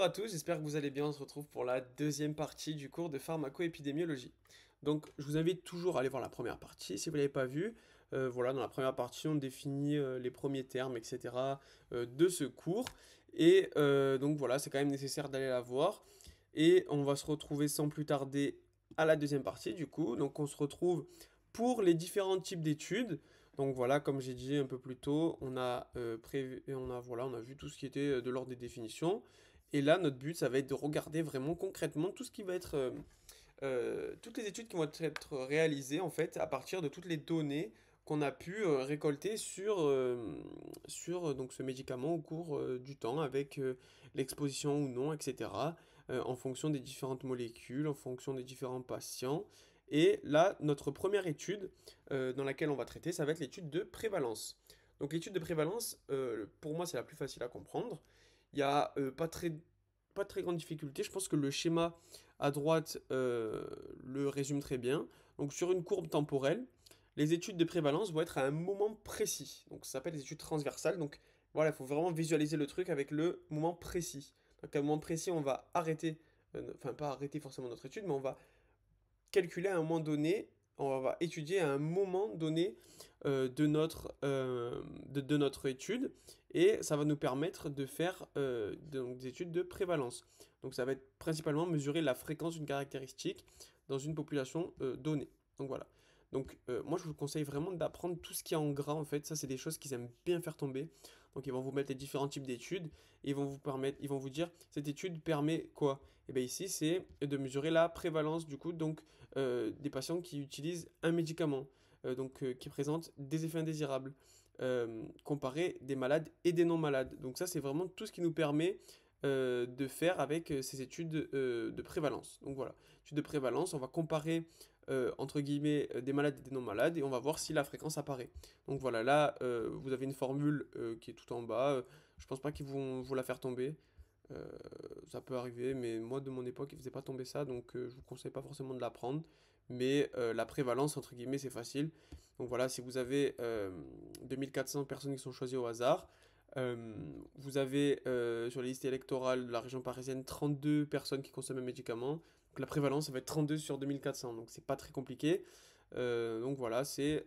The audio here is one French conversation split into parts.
Bonjour à tous, j'espère que vous allez bien. On se retrouve pour la deuxième partie du cours de pharmacoépidémiologie. Donc, je vous invite toujours à aller voir la première partie si vous ne l'avez pas vue. Voilà, dans la première partie, on définit les premiers termes, etc. De ce cours. Et donc voilà, c'est quand même nécessaire d'aller la voir. Et on va se retrouver sans plus tarder à la deuxième partie du coup. Donc, on se retrouve pour les différents types d'études. Donc voilà, comme j'ai dit un peu plus tôt, on a vu tout ce qui était de l'ordre des définitions. Et là, notre but, ça va être de regarder vraiment concrètement tout ce qui va être, toutes les études qui vont être réalisées en fait à partir de toutes les données qu'on a pu récolter sur donc ce médicament au cours du temps avec l'exposition ou non, etc. En fonction des différentes molécules, en fonction des différents patients. Et là, notre première étude dans laquelle on va traiter, ça va être l'étude de prévalence. Donc l'étude de prévalence, pour moi, c'est la plus facile à comprendre. Il n'y a pas très grande difficulté. Je pense que le schéma à droite le résume très bien. Donc sur une courbe temporelle, les études de prévalence vont être à un moment précis. Donc ça s'appelle des études transversales. Donc voilà, il faut vraiment visualiser le truc avec le moment précis. Donc à un moment précis, on va arrêter, enfin pas arrêter forcément notre étude, mais on va calculer à un moment donné, on va étudier à un moment donné de notre étude et ça va nous permettre de faire donc, des études de prévalence. Donc ça va être principalement mesurer la fréquence d'une caractéristique dans une population donnée. Donc voilà. Donc moi je vous conseille vraiment d'apprendre tout ce qui est en gras en fait, ça c'est des choses qu'ils aiment bien faire tomber. Donc ils vont vous mettre les différents types d'études et ils vont vous dire cette étude permet quoi? Et bien ici c'est de mesurer la prévalence du coup donc des patients qui utilisent un médicament, qui présentent des effets indésirables, comparé des malades et des non-malades. Donc ça, c'est vraiment tout ce qui nous permet de faire avec ces études de prévalence. Donc voilà, études de prévalence, on va comparer entre guillemets des malades et des non-malades et on va voir si la fréquence apparaît. Donc voilà, là, vous avez une formule qui est tout en bas. Je pense pas qu'ils vont vous la faire tomber. Euh, Ça peut arriver, mais moi de mon époque, ils faisaient pas tomber ça, donc je vous conseille pas forcément de l'apprendre. Mais la prévalence, entre guillemets, c'est facile. Donc voilà, si vous avez 2400 personnes qui sont choisies au hasard, vous avez sur les listes électorales de la région parisienne 32 personnes qui consomment un médicament. Donc la prévalence, ça va être 32 sur 2400, donc c'est pas très compliqué. Donc voilà, c'est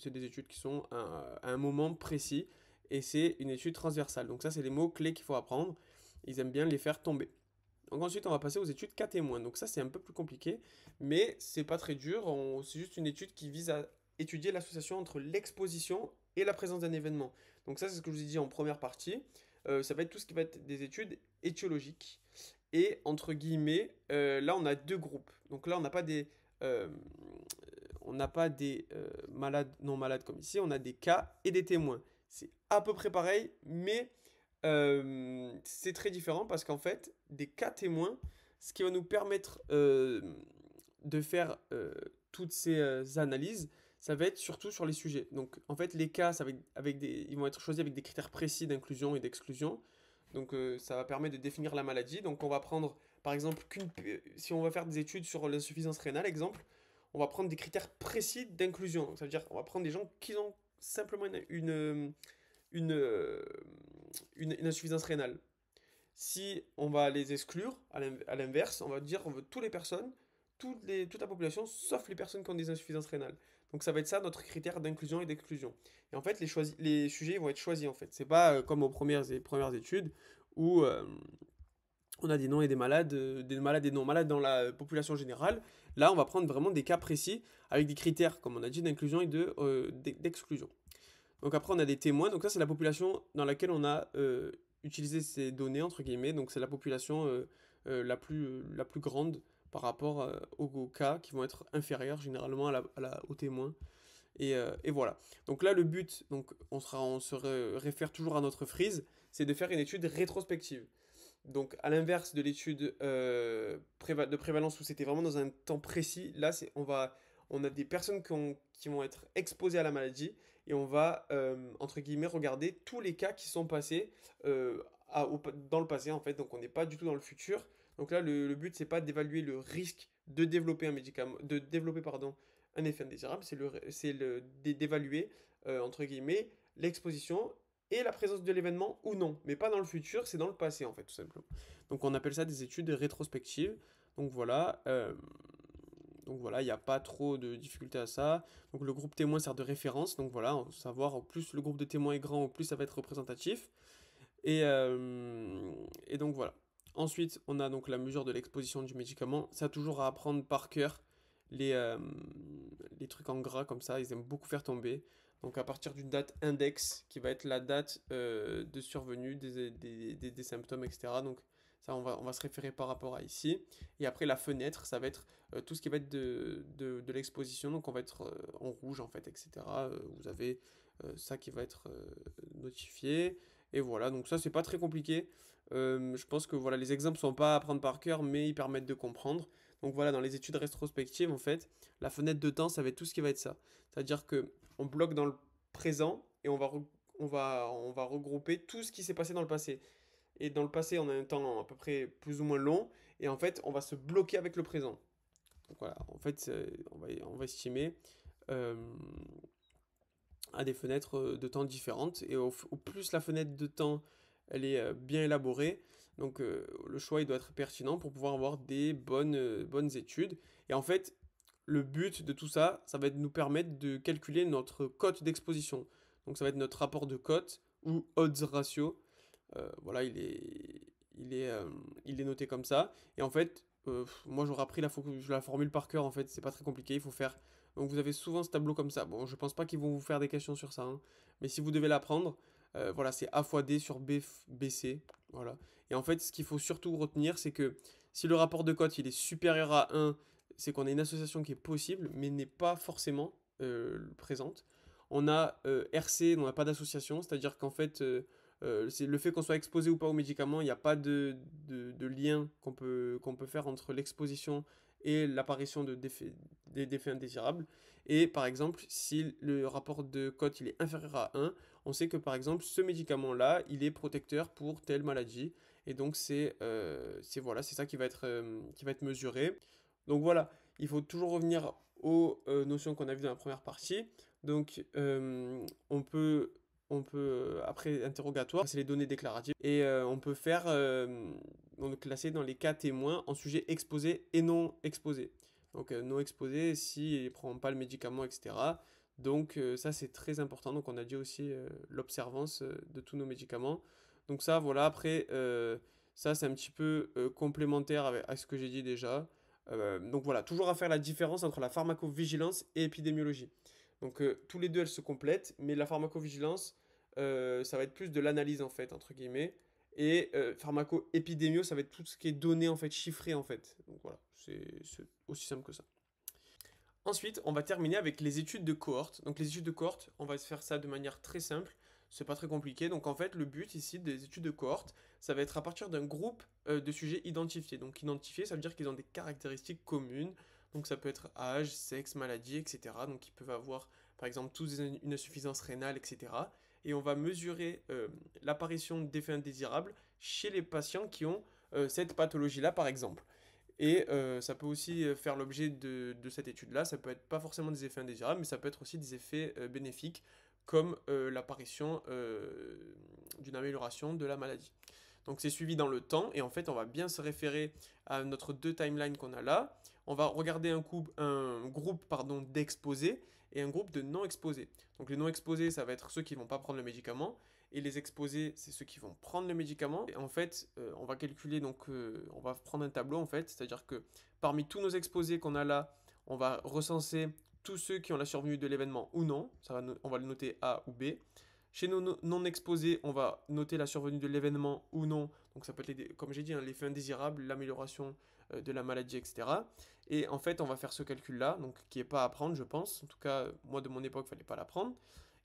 des études qui sont à un moment précis et c'est une étude transversale. Donc ça, c'est les mots clés qu'il faut apprendre. Ils aiment bien les faire tomber. Donc ensuite, on va passer aux études cas témoins. Donc ça, c'est un peu plus compliqué, mais c'est pas très dur. C'est juste une étude qui vise à étudier l'association entre l'exposition et la présence d'un événement. Donc ça, c'est ce que je vous ai dit en première partie. Ça va être tout ce qui va être des études étiologiques. Et entre guillemets, là, on a deux groupes. Donc là, euh, on n'a pas des malades non malades comme ici. On a des cas et des témoins. C'est à peu près pareil, mais c'est très différent parce qu'en fait, des cas témoins, ce qui va nous permettre de faire toutes ces analyses, ça va être surtout sur les sujets. Donc, en fait, les cas, ils vont être choisis avec des critères précis d'inclusion et d'exclusion. Donc, ça va permettre de définir la maladie. Donc, on va prendre, par exemple, si on va faire des études sur l'insuffisance rénale, exemple, on va prendre des critères précis d'inclusion. Donc, ça veut dire, on va prendre des gens qui ont simplement une, euh, une insuffisance rénale. Si on va les exclure, à l'inverse, on va dire on veut toutes les personnes, toute la population, sauf les personnes qui ont des insuffisances rénales. Donc ça va être ça notre critère d'inclusion et d'exclusion. Et en fait, les sujets vont être choisis en fait. C'est pas comme aux premières études où on a des non et des malades et non malades dans la population générale. Là, on va prendre vraiment des cas précis avec des critères, comme on a dit, d'inclusion et d'exclusion. Donc après, on a des témoins. Donc ça, c'est la population dans laquelle on a utilisé ces données, entre guillemets. Donc c'est la population la plus grande par rapport aux cas qui vont être inférieurs généralement aux témoins. Et voilà. Donc là, le but, donc on se réfère toujours à notre frise, c'est de faire une étude rétrospective. Donc à l'inverse de l'étude de prévalence où c'était vraiment dans un temps précis, là, on a des personnes qui vont être exposées à la maladie et on va, entre guillemets, regarder tous les cas qui sont passés dans le passé, en fait. Donc on n'est pas du tout dans le futur. Donc là, le but, c'est pas d'évaluer le risque de développer un médicament, de développer, pardon, un effet indésirable, d'évaluer, entre guillemets, l'exposition et la présence de l'événement ou non, mais pas dans le futur, c'est dans le passé en fait, tout simplement. Donc on appelle ça des études rétrospectives. Donc voilà, il n'y a pas trop de difficultés à ça. Donc le groupe témoin sert de référence. Donc voilà, savoir au plus le groupe de témoins est grand, au plus ça va être représentatif. Et donc voilà. Ensuite, on a donc la mesure de l'exposition du médicament. Ça, toujours à apprendre par cœur les, euh, les trucs en gras comme ça. Ils aiment beaucoup faire tomber. Donc à partir d'une date index, qui va être la date de survenue des symptômes, etc. Donc ça, on va se référer par rapport à ici. Et après, la fenêtre, ça va être tout ce qui va être de l'exposition. Donc on va être en rouge, en fait, etc. Vous avez ça qui va être notifié. Et voilà, donc ça, c'est pas très compliqué. Je pense que voilà, les exemples sont pas à apprendre par cœur, mais ils permettent de comprendre. Donc voilà, dans les études rétrospectives, en fait, la fenêtre de temps, ça va être tout ce qui va être ça. C'est-à-dire que on bloque dans le présent et on va regrouper tout ce qui s'est passé dans le passé. Et dans le passé, on a un temps à peu près plus ou moins long, et en fait, on va se bloquer avec le présent. Donc voilà, en fait, on va estimer euh, à des fenêtres de temps différentes, et au plus la fenêtre de temps elle est bien élaborée, donc le choix il doit être pertinent pour pouvoir avoir des bonnes études. Et en fait, le but de tout ça, ça va être de nous permettre de calculer notre cote d'exposition. Donc ça va être notre rapport de cote ou odds ratio. Voilà, il est noté comme ça. Et en fait, moi j'aurais appris la formule par cœur, en fait, c'est pas très compliqué, il faut faire. Donc vous avez souvent ce tableau comme ça. Bon, je pense pas qu'ils vont vous faire des questions sur ça, hein. Mais si vous devez l'apprendre, voilà, c'est A fois D sur BC. Voilà. Et en fait, ce qu'il faut surtout retenir, c'est que si le rapport de cote il est supérieur à 1, c'est qu'on a une association qui est possible, mais n'est pas forcément présente. On a RC, on n'a pas d'association, c'est-à-dire qu'en fait, c'est le fait qu'on soit exposé ou pas aux médicaments, il n'y a pas de lien qu'on peut faire entre l'exposition et l'apparition des défaits indésirables. Et par exemple, si le rapport de cote il est inférieur à 1, on sait que par exemple ce médicament-là, il est protecteur pour telle maladie. Et donc voilà, c'est ça qui va être mesuré. Donc voilà, il faut toujours revenir aux notions qu'on a vues dans la première partie. Donc on peut après interrogatoire, c'est les données déclaratives, et on peut classer dans les cas témoins en sujet exposé et non exposé. Donc non exposé s'il ne prend pas le médicament, etc. Donc ça c'est très important. Donc on a dit aussi l'observance de tous nos médicaments. Donc ça voilà, après ça c'est un petit peu complémentaire à ce que j'ai dit déjà. Donc voilà, toujours à faire la différence entre la pharmacovigilance et épidémiologie. Donc tous les deux elles se complètent, mais la pharmacovigilance ça va être plus de l'analyse en fait, entre guillemets. Et pharmaco-épidémio, ça va être tout ce qui est donné en fait, chiffré en fait. Donc voilà, c'est aussi simple que ça. Ensuite, on va terminer avec les études de cohorte. Donc les études de cohorte, on va se faire ça de manière très simple. C'est pas très compliqué. Donc en fait, le but ici des études de cohorte, ça va être à partir d'un groupe de sujets identifiés. Donc identifiés, ça veut dire qu'ils ont des caractéristiques communes. Donc ça peut être âge, sexe, maladie, etc. Donc ils peuvent avoir par exemple tous une insuffisance rénale, etc. Et on va mesurer l'apparition d'effets indésirables chez les patients qui ont cette pathologie-là, par exemple. Et ça peut aussi faire l'objet de cette étude-là. Ça peut être pas forcément des effets indésirables, mais ça peut être aussi des effets bénéfiques, comme l'apparition d'une amélioration de la maladie. Donc c'est suivi dans le temps, et en fait on va bien se référer à notre deux timelines qu'on a là. On va regarder un groupe pardon, d'exposés et un groupe de non exposés. Donc les non exposés, ça va être ceux qui vont pas prendre le médicament, et les exposés, c'est ceux qui vont prendre le médicament. Et en fait, on va calculer, donc on va prendre un tableau en fait, c'est-à-dire que parmi tous nos exposés qu'on a là, on va recenser tous ceux qui ont la survenue de l'événement ou non, on va le noter A ou B. Chez nos non exposés, on va noter la survenue de l'événement ou non, donc ça peut être, comme j'ai dit, hein, l'effet indésirable, l'amélioration de la maladie, etc. Et en fait, on va faire ce calcul-là, donc qui n'est pas à prendre, je pense. En tout cas, moi de mon époque, il ne fallait pas l'apprendre.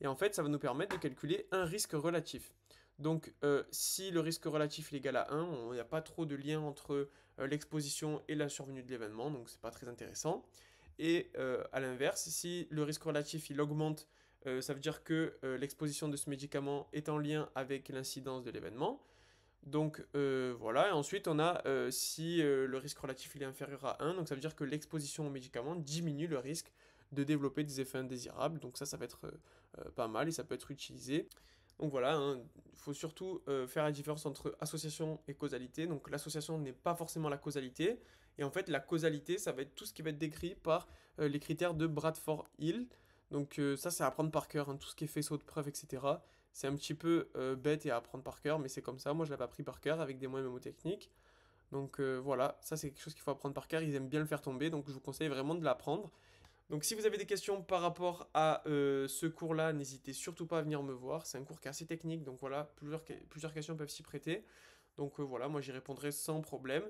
Et en fait, ça va nous permettre de calculer un risque relatif. Donc, si le risque relatif est égal à 1, il n'y a pas trop de lien entre l'exposition et la survenue de l'événement, donc c'est pas très intéressant. Et à l'inverse, si le risque relatif il augmente, ça veut dire que l'exposition de ce médicament est en lien avec l'incidence de l'événement. Donc voilà, et ensuite on a si le risque relatif il est inférieur à 1, donc ça veut dire que l'exposition au médicament diminue le risque de développer des effets indésirables. Donc ça va être pas mal et ça peut être utilisé Donc voilà, il faut surtout faire la différence entre association et causalité. Donc l'association n'est pas forcément la causalité. Et en fait, la causalité, ça va être tout ce qui va être décrit par les critères de Bradford-Hill. Donc ça, c'est à apprendre par cœur, tout ce qui est faisceau de preuves, etc. C'est un petit peu bête et à apprendre par cœur, mais c'est comme ça. Moi, je l'avais appris par cœur avec des moyens mémotechniques. Donc voilà, ça c'est quelque chose qu'il faut apprendre par cœur. Ils aiment bien le faire tomber, donc je vous conseille vraiment de l'apprendre. Donc si vous avez des questions par rapport à ce cours-là, n'hésitez surtout pas à venir me voir. C'est un cours qui est assez technique, donc voilà, plusieurs questions peuvent s'y prêter. Donc voilà, moi j'y répondrai sans problème.